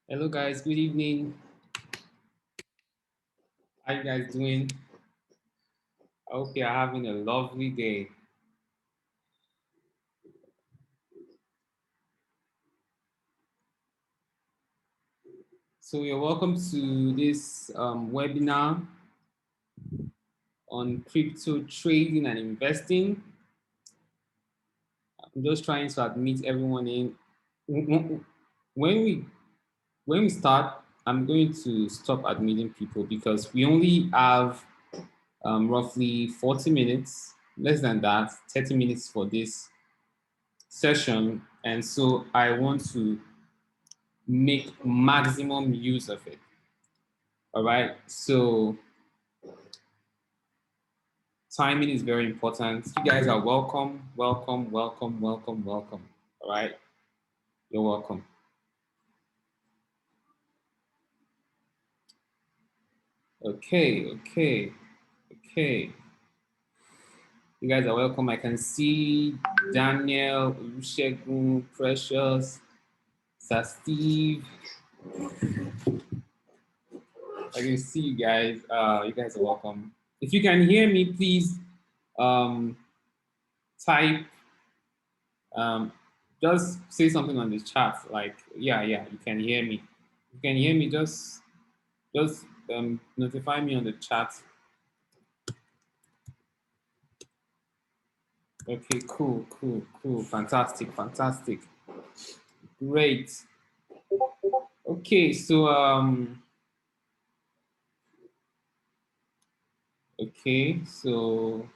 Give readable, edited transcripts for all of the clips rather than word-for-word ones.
Hello guys, good evening. How you guys doing? I hope you're having a lovely day. So you're welcome to this webinar on crypto trading and investing. I'm just trying to admit everyone in. When we when we start, I'm going to stop admitting people because we only have roughly 40 minutes, less than that, 30 minutes for this session. And so I want to make maximum use of it. All right. So timing is very important. You guys are welcome, welcome, welcome, welcome, welcome. All right. You're welcome. Okay, okay, okay. You guys are welcome. I can see Daniel, Olusegun, Precious, Sir Steve. I can see you guys. You guys are welcome. If you can hear me, please type. Um, just say something on the chat. Like, yeah, you can hear me. You can hear me. Just notify me on the chat. Okay, cool, fantastic, great. Okay, so okay, so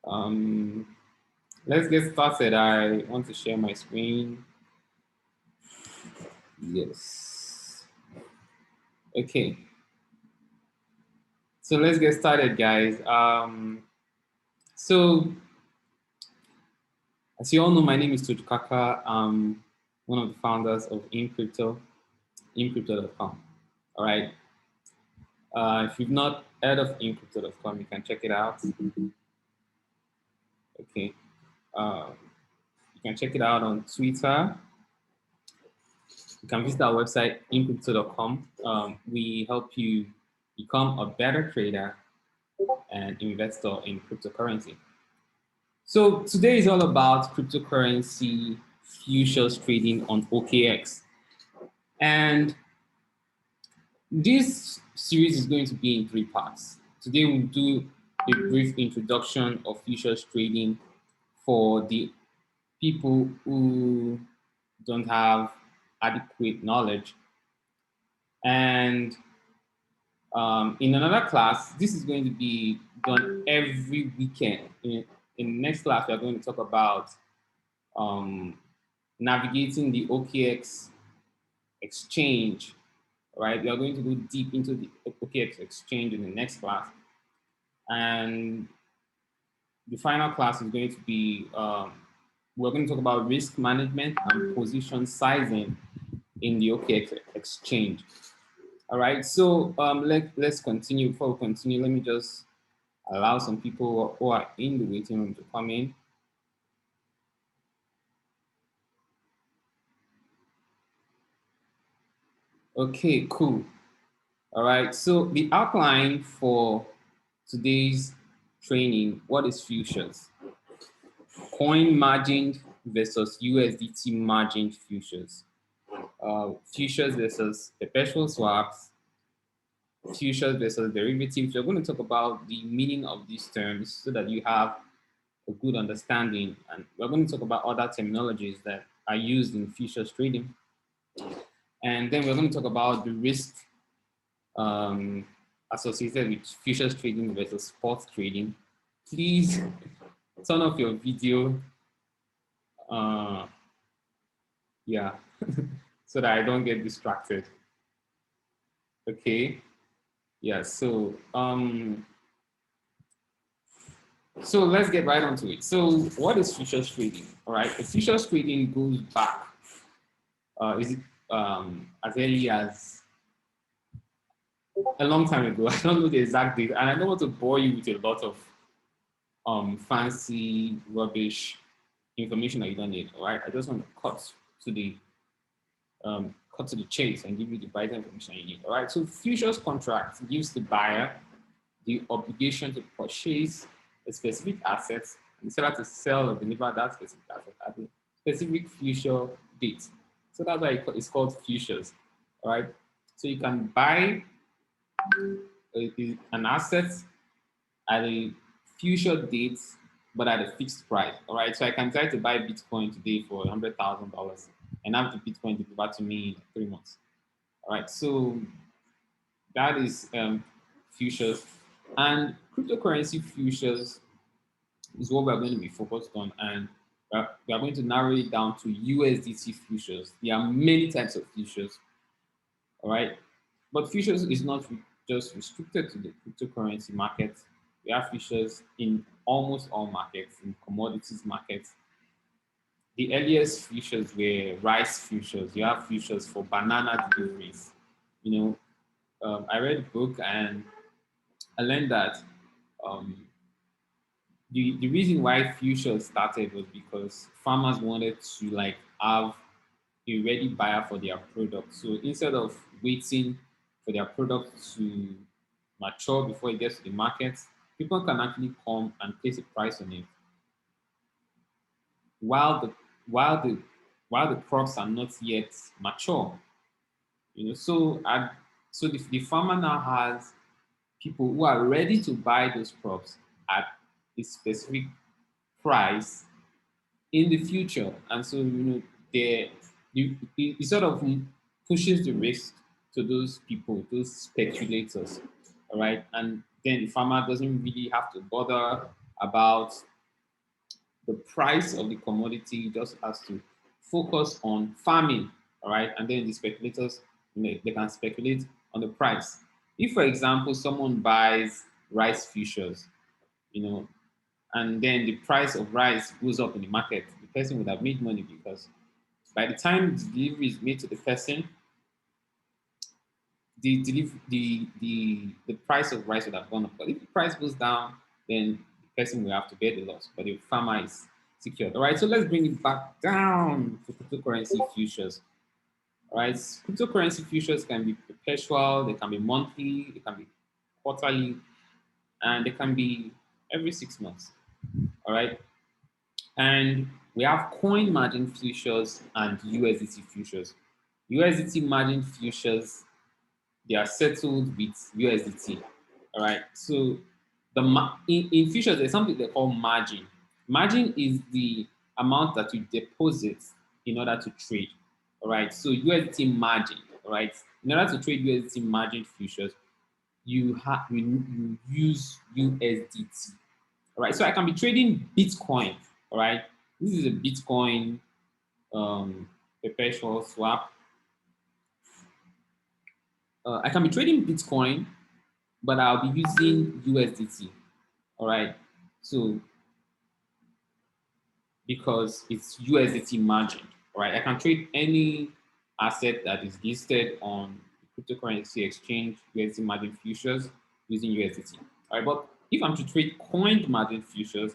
um, let's get started. I want to share my screen. Yes. Okay. So let's get started, guys. So as you all know, my name is Kaka. I'm one of the founders of InCrypto, InCrypto.com. All right. If you've not heard of InCrypto.com, you can check it out. Okay. You can check it out on Twitter. You can visit our website, InCrypto.com. We help you become a better trader and investor in cryptocurrency. So today is all about cryptocurrency futures trading on OKEx. And this series is going to be in 3 parts. Today we'll do a brief introduction of futures trading for the people who don't have adequate knowledge. And in another class, this is going to be done every weekend. In the next class, we are going to talk about navigating the OKEx exchange, right? We are going to go deep into the OKEx exchange in the next class. And the final class is going to be, we're going to talk about risk management and position sizing in the OKEx exchange. All right, so let's continue. Before we continue, let me just allow some people who are in the waiting room to come in. Okay, cool. All right, so the outline for today's training, what is futures? Coin margin versus USDT margin futures. Futures versus perpetual swaps, futures versus derivatives. We're going to talk about the meaning of these terms so that you have a good understanding. And we're going to talk about other terminologies that are used in futures trading. And then we're going to talk about the risk associated with futures trading versus spot trading. Please turn off your video. Yeah, so that I don't get distracted. Okay. Yeah, so So let's get right onto it. So what is futures trading? All right, the futures trading goes back is it as early as a long time ago. I don't know the exact date, and I don't want to bore you with a lot of fancy rubbish information that you don't need. All right, I just want to to the cut to the chase and give you the vital information you need. All right, so futures contract gives the buyer the obligation to purchase a specific asset and the seller to sell or deliver that specific asset at a specific future date. So that's why it's called futures. All right. So you can buy an asset at a future date, but at a fixed price. All right. So I can try to buy Bitcoin today for $100,000 and have the Bitcoin delivered to me in 3 months. All right. So that is futures. And cryptocurrency futures is what we're going to be focused on. And we are going to narrow it down to USDT futures. There are many types of futures, all right? But futures is not just restricted to the cryptocurrency market. We have futures in almost all markets, in commodities markets. The earliest futures were rice futures. You have futures for banana deliveries. You know, I read a book and I learned that um, the reason why futures started was because farmers wanted to like have a ready buyer for their product. So instead of waiting for their product to mature before it gets to the market, people can actually come and place a price on it while the while the while the crops are not yet mature. So the farmer now has people who are ready to buy those crops at a specific price in the future. And so, it sort of pushes the risk to those people, those speculators, all right? And then the farmer doesn't really have to bother about the price of the commodity, he just has to focus on farming, all right? And then the speculators, they can speculate on the price. If, for example, someone buys rice futures, you know, and then the price of rice goes up in the market, the person would have made money because by the time the delivery is made to the person, the price of rice would have gone up. But if the price goes down, then the person will have to bear the loss, but the farmer is secured. All right, so let's bring it back down to cryptocurrency futures. All right, cryptocurrency futures can be perpetual, they can be monthly, they can be quarterly, and they can be every 6 months. All right. And we have coin margin futures and USDT futures. USDT margin futures, they are settled with USDT. All right. So in futures, there's something they call margin. Margin is the amount that you deposit in order to trade. All right. So USDT margin. All right. In order to trade USDT margin futures, you use USDT. All right, so I can be trading Bitcoin. All right, this is a Bitcoin perpetual swap. I can be trading Bitcoin, but I'll be using USDT. All right, so because it's USDT margin. All right, I can trade any asset that is listed on the cryptocurrency exchange USDT margin futures using USDT. All right, but if I'm to trade coined margin futures,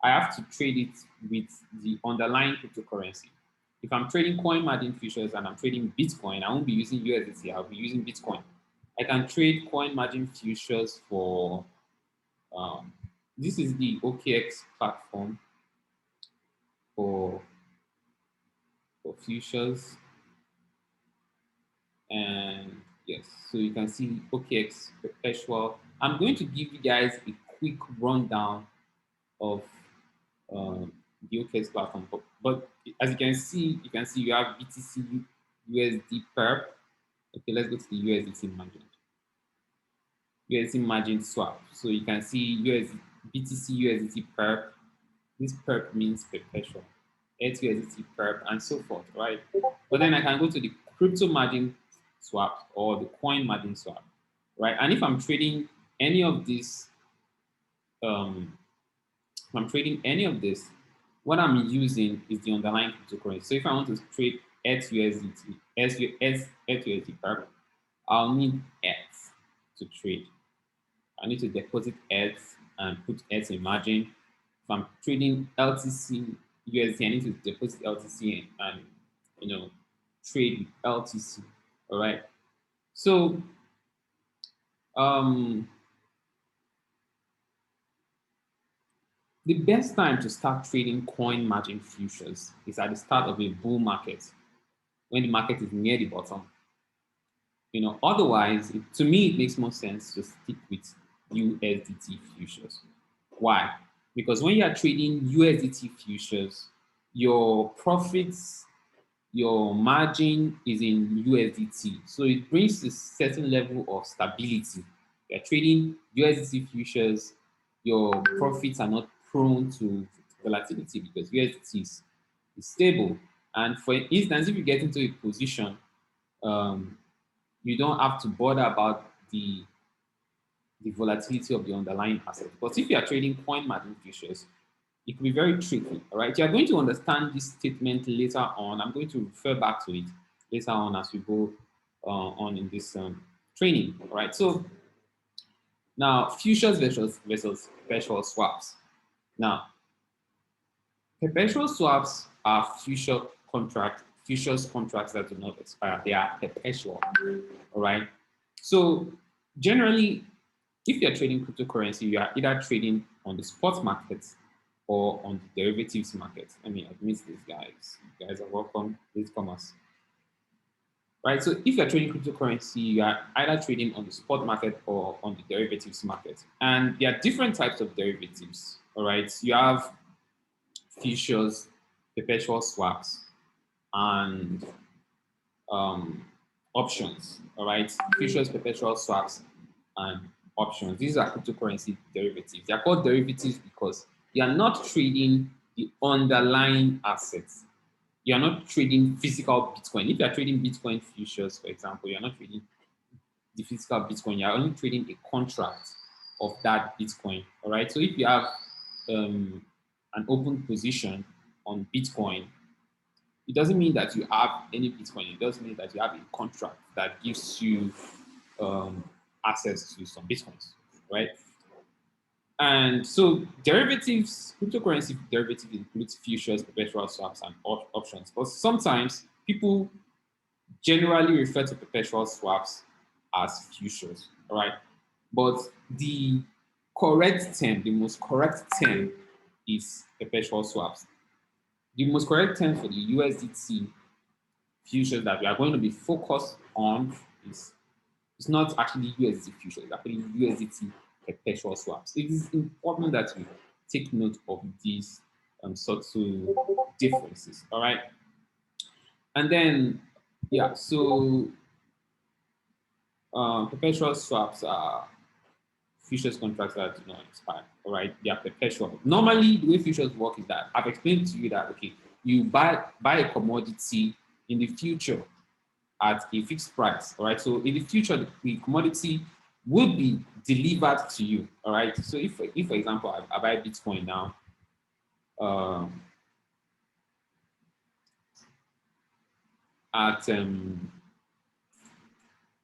I have to trade it with the underlying cryptocurrency. If I'm trading coin margin futures and I'm trading Bitcoin, I won't be using USDT, I'll be using Bitcoin. I can trade coin margin futures for, um, this is the OKEx platform for, for futures. And yes, so you can see OKEx perpetual. I'm going to give you guys a quick rundown of the OKEx platform. But as you can see you have BTC USD perp. Okay, let's go to the USDT margin. USDT margin swap. So you can see BTC USDT perp. This perp means perpetual. USDT perp and so forth, right? But then I can go to the crypto margin swap or the coin margin swap, right? And if I'm trading any of these um, if I'm trading any of this, what I'm using is the underlying cryptocurrency. So if I want to trade XUSDT, XUSD, I'll need X to trade. I need to deposit X and put X in margin. If I'm trading LTC USD, I need to deposit LTC and trade with LTC. All right. So um, the best time to start trading coin margin futures is at the start of a bull market, when the market is near the bottom. Otherwise, to me, it makes more sense to stick with USDT futures. Why? Because when you are trading USDT futures, your profits, your margin is in USDT. So it brings a certain level of stability. You're trading USDT futures, your profits are not prone to volatility because USDT is stable. And for instance, if you get into a position, um, you don't have to bother about the volatility of the underlying asset. But if you are trading coin margin futures, it could be very tricky. All right, you are going to understand this statement later on. I'm going to refer back to it later on as we go on in this training. All right, so now futures versus perpetual swaps. Now, perpetual swaps are futures contracts that do not expire. They are perpetual. All right. So generally, if you're trading cryptocurrency, you are either trading on the spot market or on the derivatives market. I mean, I've missed these guys. You guys are welcome. Please come us. Right. So if you're trading cryptocurrency, you are either trading on the spot market or on the derivatives market. And there are different types of derivatives. All right. You have futures, perpetual swaps, and options. All right. Futures, perpetual swaps, and options. These are cryptocurrency derivatives. They are called derivatives because you are not trading the underlying assets. You are not trading physical Bitcoin. If you are trading Bitcoin futures, for example, you are not trading the physical Bitcoin. You are only trading a contract of that Bitcoin. All right. So if you have an open position on Bitcoin, it doesn't mean that you have any Bitcoin. It does mean that you have a contract that gives you access to some Bitcoins, right? And so derivatives, cryptocurrency derivatives includes futures, perpetual swaps, and options. But sometimes people generally refer to perpetual swaps as futures, all right? But the correct term, the most correct term is perpetual swaps. The most correct term for the USDT futures that we are going to be focused on is it's not actually USDT futures, it's actually USDT perpetual swaps. It is important that we take note of these subtle differences. All right. And then, yeah, so perpetual swaps are futures contracts that do not expire. All right. They are perpetual. Normally, the way futures work is that I've explained to you that, okay, you buy a commodity in the future at a fixed price. All right. So in the future, the commodity will be delivered to you. All right. So if for example, I buy Bitcoin now, at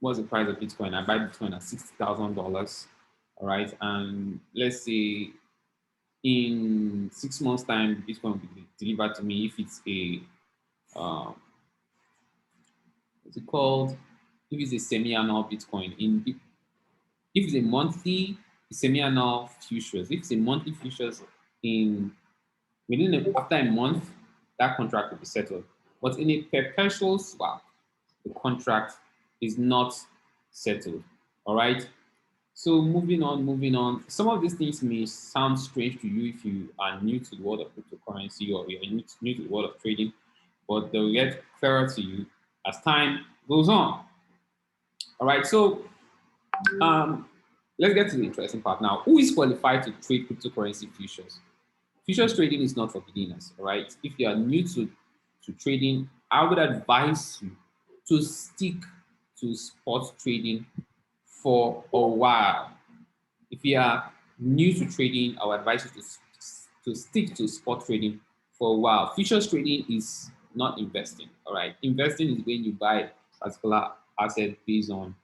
what's the price of Bitcoin? I buy Bitcoin at $60,000. All right. And let's say in 6 months' time, Bitcoin will be delivered to me if it's a what's it called? If it's a semi-annual Bitcoin. If it's a monthly semi-annual futures, if it's a monthly futures, after a month, that contract will be settled. But in a perpetual swap, the contract is not settled. All right. So moving on. Some of these things may sound strange to you if you are new to the world of cryptocurrency or you're new to the world of trading, but they'll get clearer to you as time goes on. All right. So let's get to the interesting part now. Who is qualified to trade cryptocurrency futures? Futures trading is not for beginners, all right? If you are new to trading, I would advise you to stick to spot trading for a while. If you are new to trading, I would advise you to to stick to spot trading for a while. Futures trading is not investing. All right, investing is when you buy a particular asset based on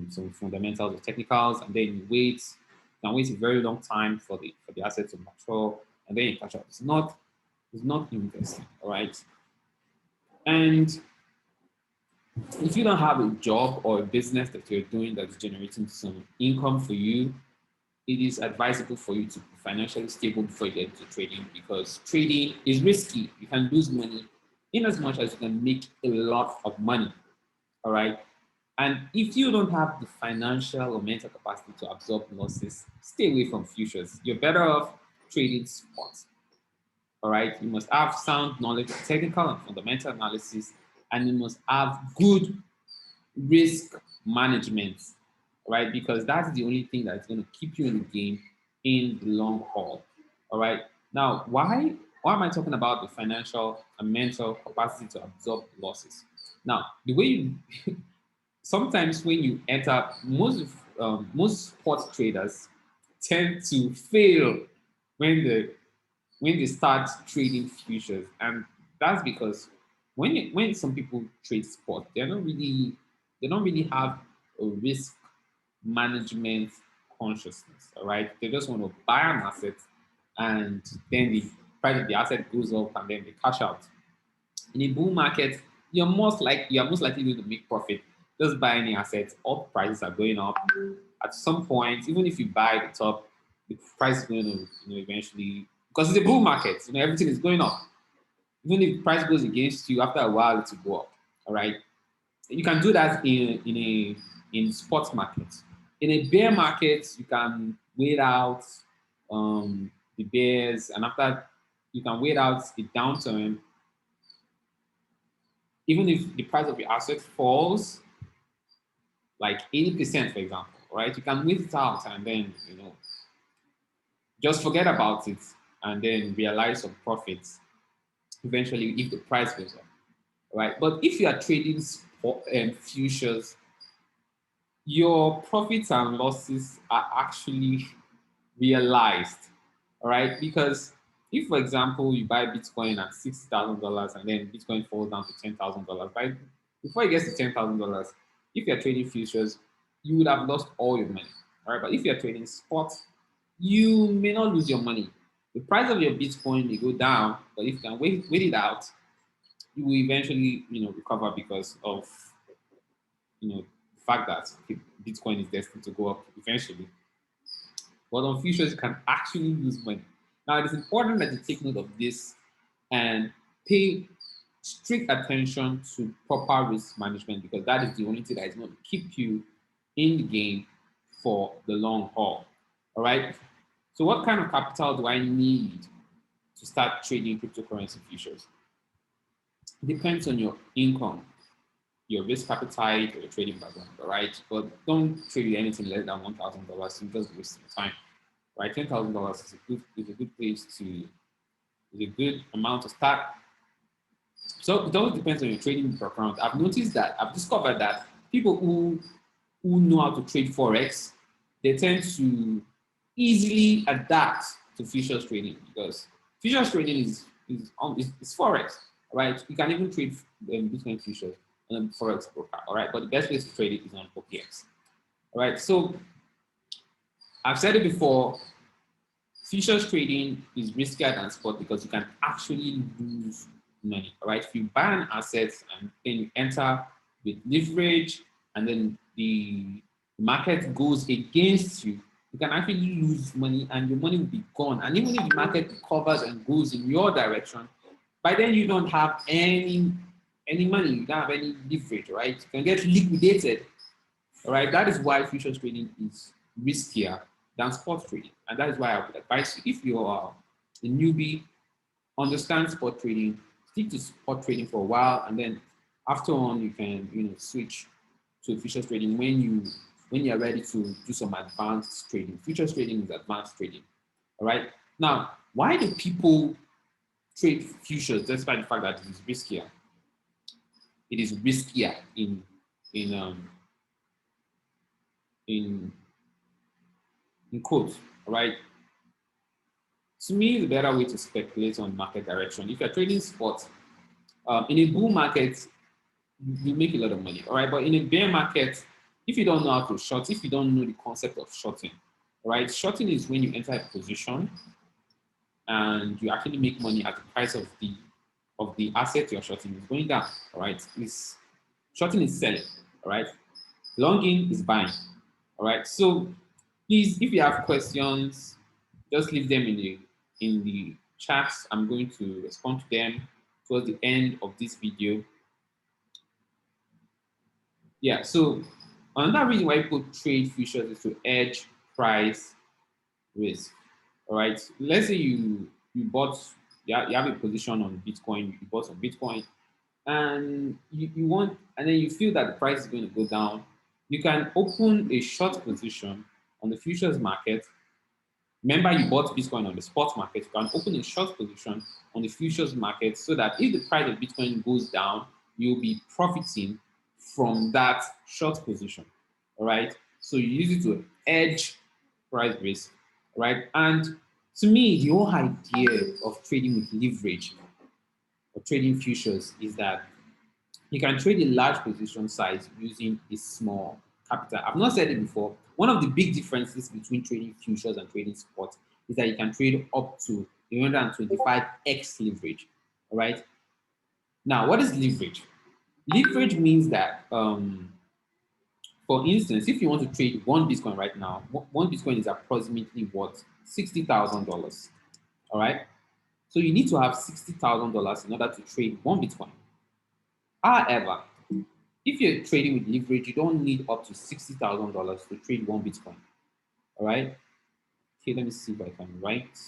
some fundamentals or technicals, and then you wait. You can wait a very long time for the asset to mature, and then you catch up. It's not investing. All right, and if you don't have a job or a business that you're doing that's generating some income for you, it is advisable for you to be financially stable before you get into trading, because trading is risky. You can lose money in as much as you can make a lot of money. All right. And if you don't have the financial or mental capacity to absorb losses, stay away from futures. You're better off trading spots. All right. You must have sound knowledge of technical and fundamental analysis, and you must have good risk management, right? Because that's the only thing that's going to keep you in the game in the long haul. All right. Now, why am I talking about the financial and mental capacity to absorb losses? Now, the way you sometimes when you enter most sports traders tend to fail when they start trading futures, and that's because when some people trade sport, they don't really have a risk management consciousness. All right, they just want to buy an asset, and then the price of the asset goes up, and then they cash out. In a bull market, you are most likely going to make profit. Just buy any assets. All prices are going up. At some point, even if you buy the top, the price is going to eventually, because it's a bull market. Everything is going up. Even if the price goes against you, after a while it will go up. All right. You can do that in sports markets. In a bear market, you can wait out the bears, and after you can wait out the downturn. Even if the price of your asset falls like 80%, for example, right? You can wait it out and then just forget about it and then realize some profits eventually if the price goes up, right? But if you are trading futures, your profits and losses are actually realized, all right? Because if, for example, you buy Bitcoin at $60,000 and then Bitcoin falls down to $10,000, right? Before it gets to $10,000, if you're trading futures, you would have lost all your money, all right? But if you're trading spot, you may not lose your money. The price of your Bitcoin may go down, but if you can wait it out, you will eventually, recover because of, the fact that Bitcoin is destined to go up eventually. But on futures, you can actually lose money. Now, it is important that you take note of this and pay strict attention to proper risk management, because that is the only thing that is going to keep you in the game for the long haul. All right. So, what kind of capital do I need to start trading cryptocurrency futures? It depends on your income, your risk appetite, or your trading background. All right. But don't trade anything less than $1,000. You just waste your time. Right, $10,000 is a good place to is a good amount to start. So it always depends on your trading background. I've discovered that people who know how to trade forex, they tend to easily adapt to futures trading, because futures trading is forex, right? You can even trade Bitcoin futures on a forex broker, all right. But the best place to trade it is on OKEx, all right. So I've said it before. Futures trading is riskier than spot because you can actually lose money. All right. If you buy an asset and then you enter with leverage, and then the market goes against you, you can actually lose money and your money will be gone. And even if the market recovers and goes in your direction, by then you don't have any money, you don't have any leverage, right? You can get liquidated. All right. That is why futures trading is riskier than spot trading. And that is why I would advise you, if you are a newbie, understand spot trading, stick to spot trading for a while, and then after on you can switch to futures trading when you're ready to do some advanced trading. Futures trading is advanced trading. All right. Now, why do people trade futures despite the fact that it is riskier? It is riskier in um in in quotes, right? To me, the better way to speculate on market direction. If you're trading spot, in a bull market, you make a lot of money, all right? But in a bear market, if you don't know how to short, if you don't know the concept of shorting, all right? Shorting is when you enter a position and you actually make money at the price of the asset you're shorting is going down, all right? It's shorting is selling, all right? Longing is buying, all right? So please, if you have questions, just leave them in the chats. I'm going to respond to them towards the end of this video. Yeah, so another reason why people trade futures is to hedge price risk. All right. Let's say you bought you have a position on Bitcoin, you bought some Bitcoin, and you want and then you feel that the price is going to go down. You can open a short position on the futures market. Remember, you bought Bitcoin on the spot market. You can open a short position on the futures market so that if the price of Bitcoin goes down, you'll be profiting from that short position. All right. So you use it to hedge price risk, right? And to me, the whole idea of trading with leverage or trading futures is that you can trade a large position size using a small capital. I've not said it before. One of the big differences between trading futures and trading spot is that you can trade up to 125x leverage. All right. Now, what is leverage? Leverage means that, for instance, if you want to trade one Bitcoin right now, one Bitcoin is approximately worth $60,000. All right. So you need to have $60,000 in order to trade one Bitcoin. However, if you're trading with leverage, you don't need up to $60,000 to trade one Bitcoin. All right. Okay, let me see if I can write.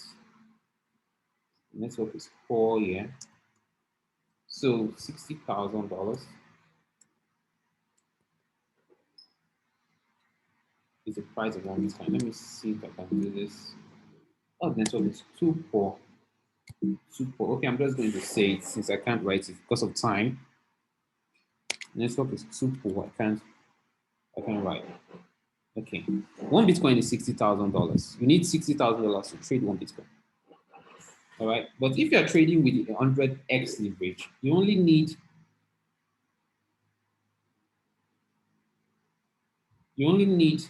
The network is poor here. So $60,000 is the price of one Bitcoin. Let me see if I can do this. Oh, the network is too poor. Too poor. Okay, I'm just going to say it since I can't write it because of time. The network is too poor. I can't write. Okay. One Bitcoin is $60,000. You need $60,000 to trade one Bitcoin. All right. But if you're trading with 100x leverage, you only need $600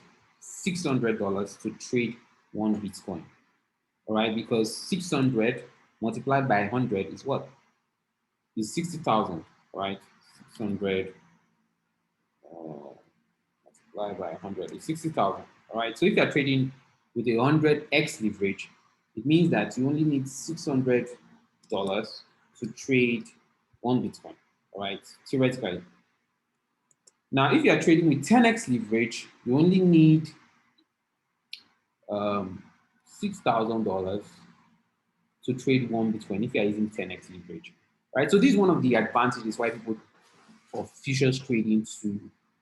to trade one Bitcoin. All right, because 600 multiplied by 100 is what? Is 60,000, right? 600 multiplied by 100 is 60,000. All right, so if you're trading with 100x leverage, it means that you only need $600 to trade one Bitcoin. All right, theoretically. Now, if you are trading with 10x leverage, you only need $6,000 to trade one Bitcoin if you are using 10x leverage, right? So this is one of the advantages why people of futures trading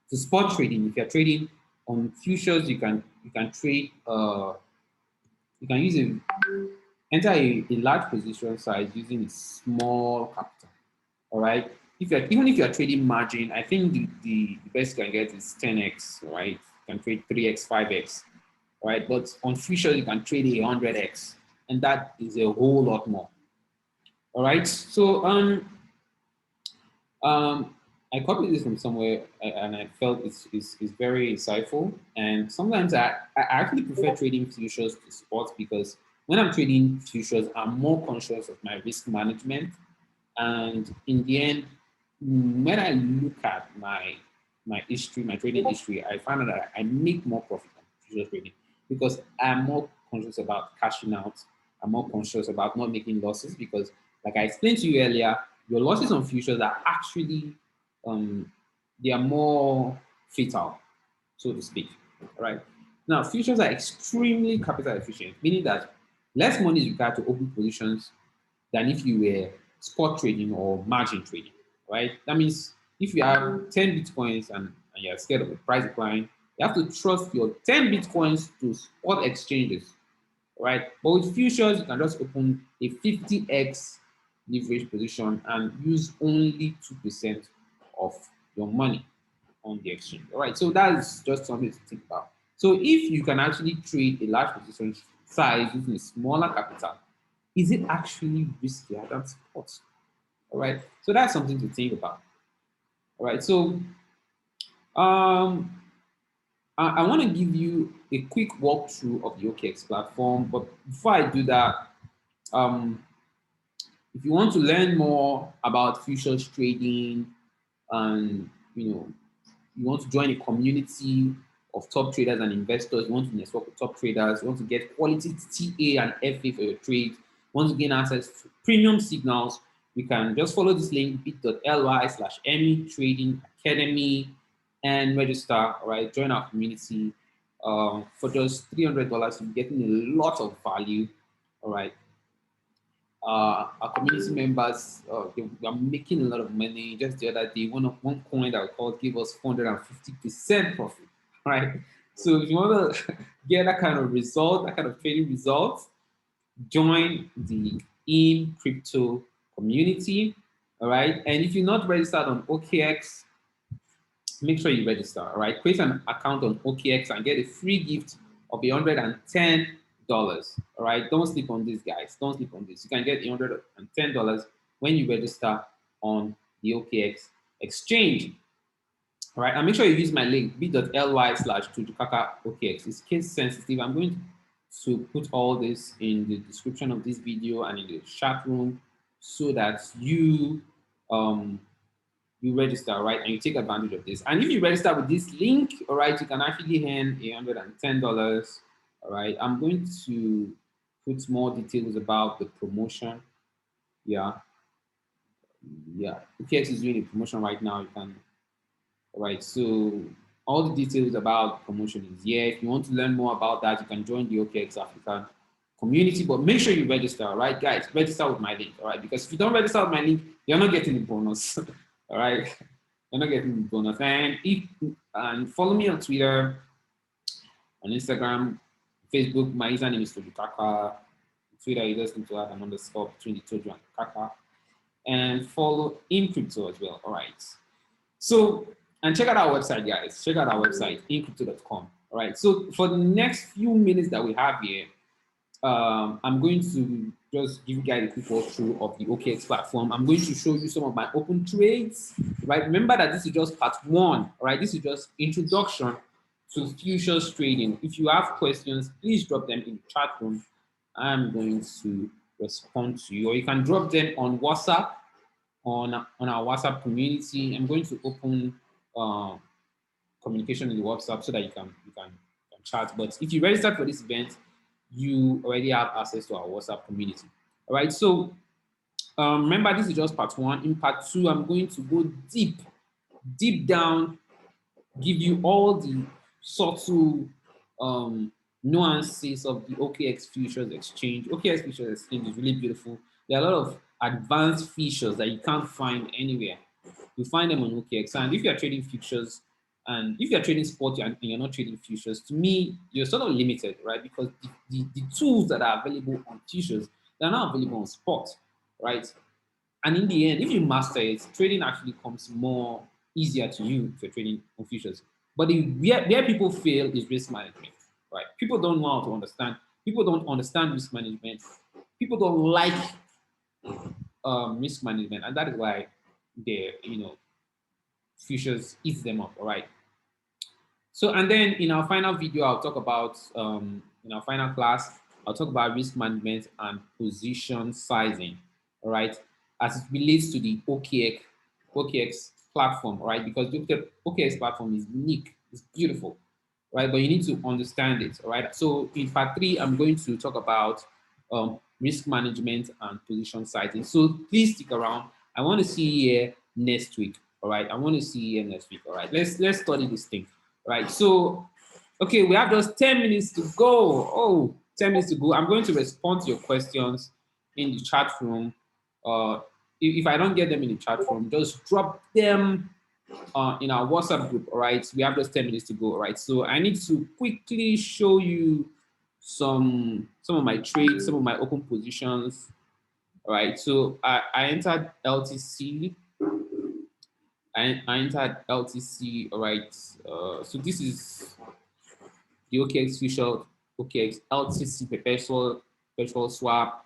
to spot trading. If you're trading on futures, you can trade you can use enter a large position size using a small capital. All right. Even if you're trading margin, I think the best you can get is 10x, right? You can trade 3x, 5x, right? But on futures, you can trade 100x, and that is a whole lot more. All right. So I copied this from somewhere and I felt it's very insightful. And sometimes I actually prefer trading futures to spot because when I'm trading futures, I'm more conscious of my risk management. And in the end, when I look at my history, my trading history, I find out that I make more profit on futures trading because I'm more conscious about cashing out. I'm more conscious about not making losses because, like I explained to you earlier, your losses on futures are actually they are more fatal, so to speak. Right now, futures are extremely capital efficient, meaning that less money is required to open positions than if you were spot trading or margin trading, right? That means if you have 10 Bitcoins and you're scared of the price decline, you have to trust your 10 Bitcoins to spot exchanges, right? But with futures, you can just open a 50x leverage position and use only 2% of your money on the exchange. All right, so that's just something to think about. So if you can actually trade a large position size using a smaller capital, is it actually riskier than spot? All right, so that's something to think about. All right, so um, I want to give you a quick walkthrough of the OKEx platform, but before I do that, um, if you want to learn more about futures trading and you want to join a community of top traders and investors, you want to network with top traders, you want to get quality TA and FA for your trade, you want to gain access to premium signals, you can just follow this link bit.ly/ME Trading Academy and register, all right? Join our community. For just $300, you're getting a lot of value, all right? Our community members, they are making a lot of money. Just the other day, one coin that we called gave us 450% profit, right? So if you want to get that kind of result, that kind of trading result, join the In Crypto community, all right? And if you're not registered on OKEx, make sure you register, all right? Create an account on OKEx and get a free gift of $110, all right? Don't sleep on this, guys. Don't sleep on this. You can get $110 when you register on the OKEx exchange, all right? And make sure you use my link, bit.ly/tujukaka OKEx. It's case sensitive. I'm going to put all this in the description of this video and in the chat room so that you register, right, and you take advantage of this. And if you register with this link, all right, you can actually earn $110. All right, I'm going to put more details about the promotion. Yeah, OKEx is doing a promotion right now. You can, all right, so all the details about promotion is here. If you want to learn more about that, you can join the OKEx African community, but make sure you register, all right, guys, register with my link, all right, because if you don't register with my link, you're not getting the bonus. All right, you're not getting the bonus. And follow me on Twitter, on Instagram, Facebook. My username is Tujukaka. Twitter, you just need to add an underscore between the Toju and Kaka. And follow In Crypto as well. All right. So, and check out our website, guys. Check out our website, incrypto.com. All right. So for the next few minutes that we have here, I'm going to just give you guys a quick walkthrough of the OKEx platform. I'm going to show you some of my open trades, right? Remember that this is just part one, right? This is just introduction to futures trading. If you have questions, please drop them in the chat room. I'm going to respond to you, or you can drop them on WhatsApp, on our WhatsApp community. I'm going to open communication in the WhatsApp so that you can chat. But if you registered for this event, you already have access to our WhatsApp community. All right. So remember, this is just part one. In part two, I'm going to go deep down, give you all the subtle nuances of the OKEx Futures Exchange. OKEx Futures Exchange is really beautiful. There are a lot of advanced features that you can't find anywhere. You find them on OKEx. And if you're trading futures, and if you're trading spot and you're not trading futures, to me, you're sort of limited, right? Because the tools that are available on futures, they're not available on spot, right? And in the end, if you master it, trading actually comes more easier to you if you're trading on futures. But where people fail is risk management, right? People don't know how to understand. People don't understand risk management. People don't like risk management, and that is why they, futures eats them up. All right. So, and then in our final video, I'll talk about, in our final class, I'll talk about risk management and position sizing, all right, as it relates to the OKEx platform, all right, because the OKEx platform is unique, it's beautiful, right, but you need to understand it, all right. So in part three, I'm going to talk about risk management and position sizing. So please stick around. I want to see you here next week, all right. I want to see you here next week, all right. Let's study this thing. Right, so, okay, we have just 10 minutes to go. Oh, 10 minutes to go. I'm going to respond to your questions in the chat room. If I don't get them in the chat room, just drop them in our WhatsApp group, all right? We have just 10 minutes to go, all right? So I need to quickly show you some of my trades, some of my open positions, all right? So I entered LTC. I entered LTC, all right. So this is the OKEx Future, OKEx LTC Perpetual Swap.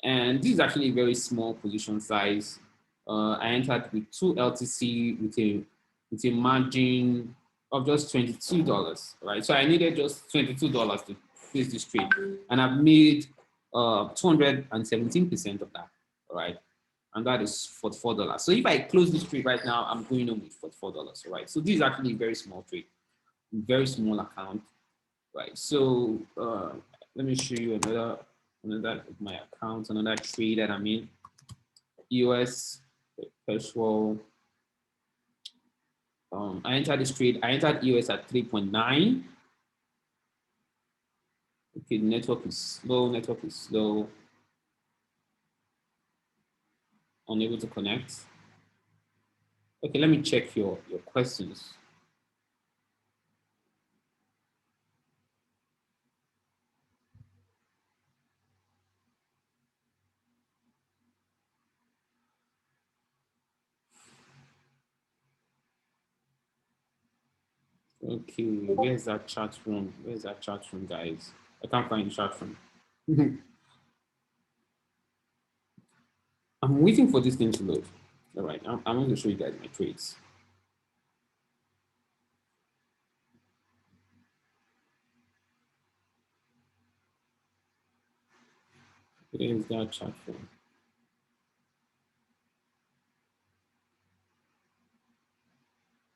And this is actually a very small position size. I entered with 2 LTC with a margin of just $22, right? So I needed just $22 to place this trade, and I've made 217% of that, all right? And that is $44. So if I close this trade right now, I'm going home with $44, right? So this is actually a very small trade, very small account, right? So let me show you another of my accounts, another trade that I'm in. US Perpetual. I entered this trade. I entered US at 3.9. Okay, network is slow. Network is slow. Unable to connect. Okay, let me check your questions. Okay, where's that chat room? Where's that chat room, guys? I can't find the chat room. I'm waiting for this thing to load. All right, I'm going to show you guys my trades. Where's that chat room?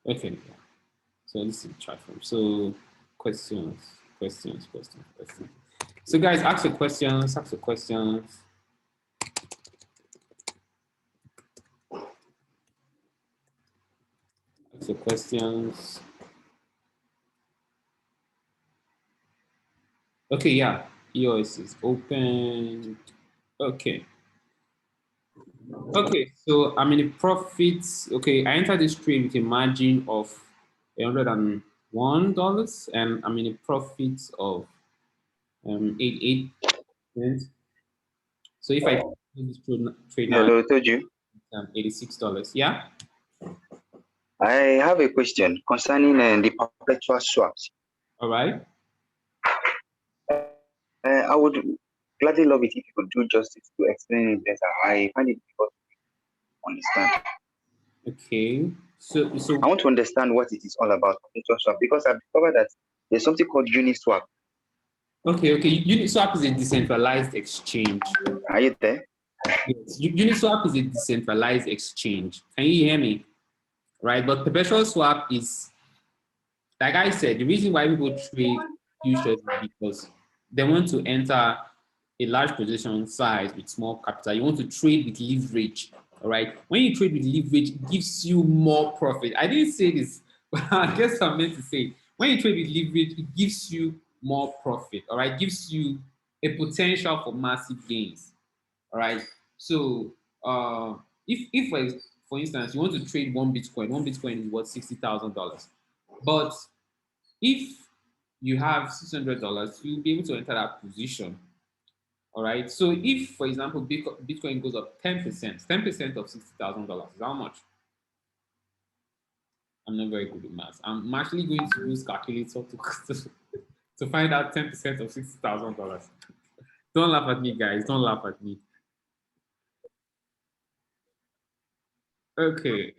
Okay, yeah. So this is the chat room. So questions. So guys, ask your questions. Ask your questions. Ask your questions. Okay, yeah. EOS is open. Okay. Okay, so I'm in a profits. Okay, I entered this trade with a margin of $101, and I'm in a profit of 88%. So if I do this trade now, Hello, Toju. $86. Yeah. I have a question concerning the perpetual swaps. All right. I would gladly love it if you could do justice to explain it better. I find it difficult to understand. Okay. So I want to understand what it is all about, perpetual swap, because I've discovered that there's something called Uniswap. okay. Uniswap is a decentralized exchange. Are you there? Yes. Uniswap is a decentralized exchange. Can you hear me? Right. But perpetual swap is, like I said, the reason why people trade futures is because they want to enter a large position size with small capital. You want to trade with leverage. All right. When you trade with leverage, it gives you more profit. I didn't say this, but I guess I meant to say when you trade with leverage, it gives you more profit. All right. It gives you a potential for massive gains. All right. So if for instance you want to trade one Bitcoin is worth $60,000. But if you have $600, you'll be able to enter that position. All right. So if, for example, Bitcoin goes up 10%, 10% of $60,000 is how much? I'm not very good with math. I'm actually going to use calculator to find out 10% of $60,000. Don't laugh at me, guys. Don't laugh at me. Okay.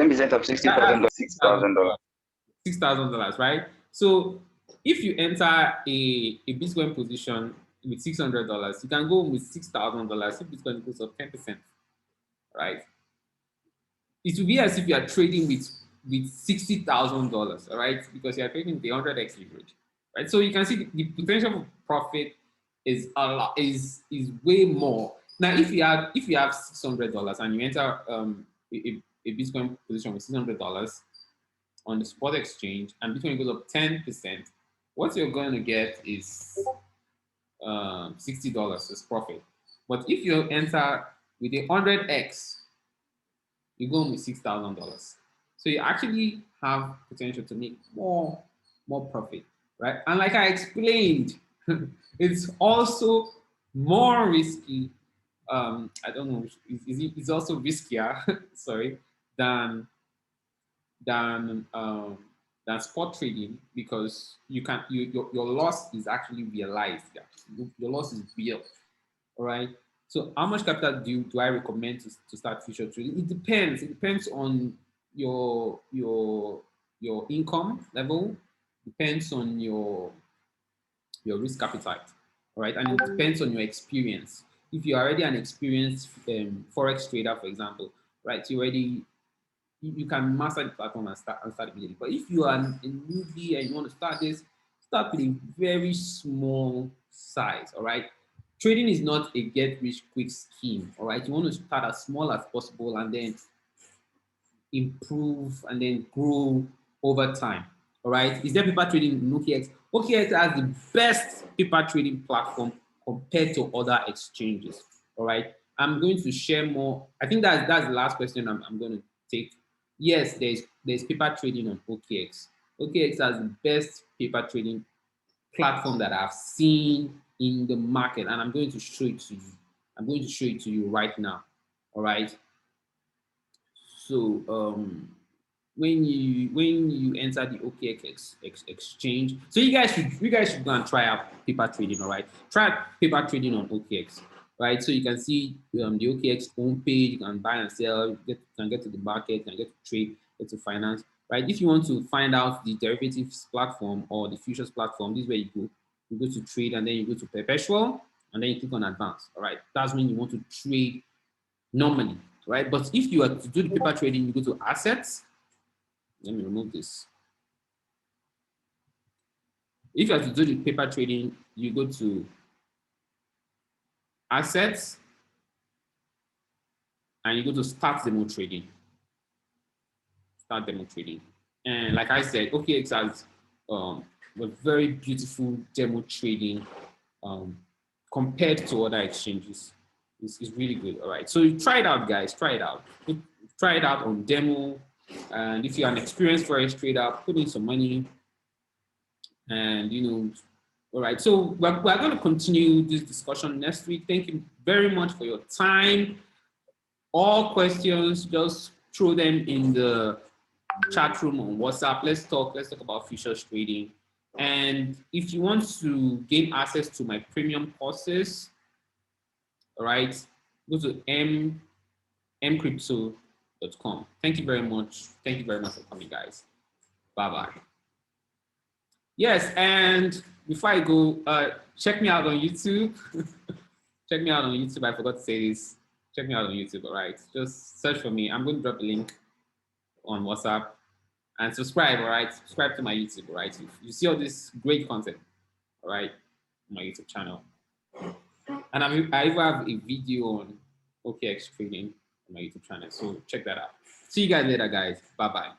10% of $60,000, $6,000. $6,000, right? So if you enter a Bitcoin position with $600, you can go with $6,000 if Bitcoin goes up 10%, right? It will be as if you are trading with $60,000, all right? Because you are trading the 100x leverage, right? So you can see the potential for profit is a lot, is way more. Now, if you have $600 and you enter a Bitcoin position with $600 on the spot exchange and Bitcoin goes up 10%, what you're going to get is $60 as profit. But if you enter with a 100x, you go with $6,000. So you actually have potential to make more profit, right? And like I explained, it's also more risky. I don't know, it's also riskier, sorry, than than um, than spot trading because your loss is actually realized. Yeah. Your loss is real. All right. So how much capital do I recommend to start future trading? It depends. It depends on your income level. Depends on your risk appetite. All right, and it depends on your experience. If you're already an experienced forex trader, for example, right, you can master the platform and start immediately. But if you are a newbie and you want to start this, start with a very small size. All right. Trading is not a get rich quick scheme. All right. You want to start as small as possible and then improve and then grow over time. All right. Is there paper trading in OKEx? OKEx has the best paper trading platform compared to other exchanges. All right. I'm going to share more. I think that's the last question I'm going to take. Yes, there's paper trading on OKEx. OKEx has the best paper trading platform that I've seen in the market, and I'm going to show it to you. I'm going to show it to you right now. All right. So when you enter the OKEx exchange, so you guys should go and try out paper trading. All right, try paper trading on OKEx. Right, so you can see the OKEx homepage. You can buy and sell. Can get to the market. Can get to trade. Get to finance. Right. If you want to find out the derivatives platform or the futures platform, this is where you go. You go to trade and then you go to perpetual and then you click on advanced. All right, that's when you want to trade normally, right? But if you are to do the paper trading, you go to assets. Let me remove this. If you are to do the paper trading, you go to assets and you go to start demo trading. Start demo trading. And like I said, OKEx has a very beautiful demo trading compared to other exchanges. It's really good. All right. So you try it out, guys. Try it out. Try it out on demo. And if you're an experienced forex trader, put in some money. And all right. So we're going to continue this discussion next week. Thank you very much for your time. All questions, just throw them in the chat room on WhatsApp. Let's talk about futures trading. And if you want to gain access to my premium courses, all right, go to mcrypto.com. Thank you very much. Thank you very much for coming, guys. Bye-bye. Yes, and before I go, check me out on YouTube. Check me out on YouTube. I forgot to say this. Check me out on YouTube, all right? Just search for me. I'm going to drop a link on WhatsApp and subscribe, all right? Subscribe to my YouTube, all right? You see all this great content, all right, on my YouTube channel. And I even have a video on OKEx trading on my YouTube channel, so check that out. See you guys later, guys. Bye-bye.